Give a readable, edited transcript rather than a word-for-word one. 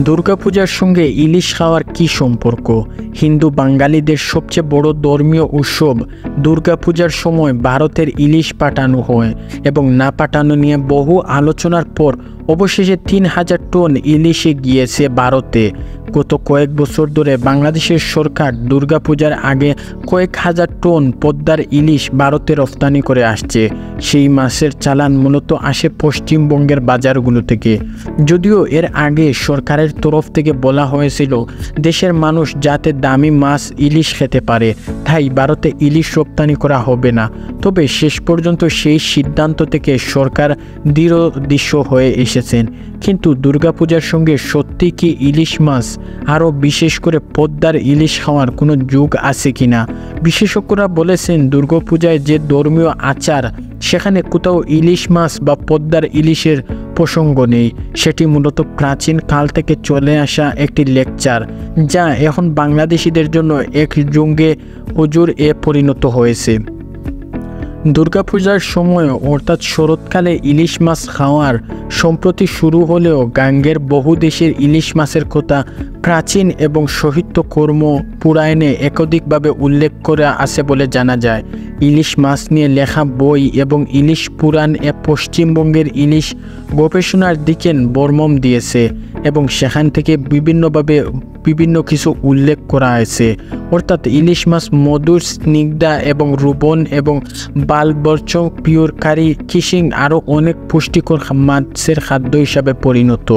দুর্গাপূজার সঙ্গে ইলিশ খাওয়ার কী সম্পর্ক? হিন্দু বাঙালিদের সবচেয়ে বড় ধর্মীয় উৎসব দুর্গাপূজার সময় ভারতের ইলিশ পাঠানো হয় এবং না পাঠানো নিয়ে বহু আলোচনার পর অবশেষে ৩,০০০ টন ইলিশে গিয়েছে ভারতে। গত কয়েক বছর ধরে বাংলাদেশের সরকার দুর্গাপূজার আগে কয়েক হাজার টন পদ্মার ইলিশ ভারতে রপ্তানি করে আসছে। সেই মাছের চালান মূলত আসে পশ্চিমবঙ্গের বাজারগুলো থেকে। যদিও এর আগে সরকারের তরফ থেকে বলা হয়েছিল দেশের মানুষ যাতে দামি মাছ ইলিশ খেতে পারে তাই ভারতে ইলিশ রপ্তানি করা হবে না। তবে শেষ পর্যন্ত সেই সিদ্ধান্ত থেকে সরকার দৃঢ় হয়ে এসেছেন। কিন্তু দুর্গাপূজার সঙ্গে সত্যি কি ইলিশ মাছ আরও বিশেষ করে পদ্মার ইলিশ খাওয়ার কোনো যোগ আছে কিনা? বিশেষজ্ঞরা বলেছেন দুর্গাপূজায় যে ধর্মীয় আচার সেখানে কোথাও ইলিশ মাছ বা পদ্মার ইলিশের প্রসঙ্গ নেই। সেটি মূলত প্রাচীন কাল থেকে চলে আসা একটি লেকচার যা এখন বাংলাদেশিদের জন্য এক জঙ্গে হুজুর পরিণত হয়েছে। দুর্গাপূজার সময় অর্থাৎ শরৎকালে ইলিশ মাছ খাওয়ার সম্প্রতি শুরু হলেও গাঙ্গের বহু দেশের ইলিশ মাছের কথা প্রাচীন এবং সাহিত্য কর্ম পুরাণে একাধিকভাবে উল্লেখ করা আছে বলে জানা যায়। ইলিশ মাছ নিয়ে লেখা বই এবং ইলিশ পুরাণ পশ্চিমবঙ্গের ইলিশ গবেষণার দিকে বর্মম দিয়েছে এবং সেখান থেকে বিভিন্ন কিছু উল্লেখ করা হয়েছে। অর্থাৎ ইলিশ মাছ মধুর, স্নিগ্ধা এবং রুবন এবং বালবর্চ, পিওর কারি, কিশিং আরও অনেক পুষ্টিকর মাছের খাদ্য হিসাবে পরিণত।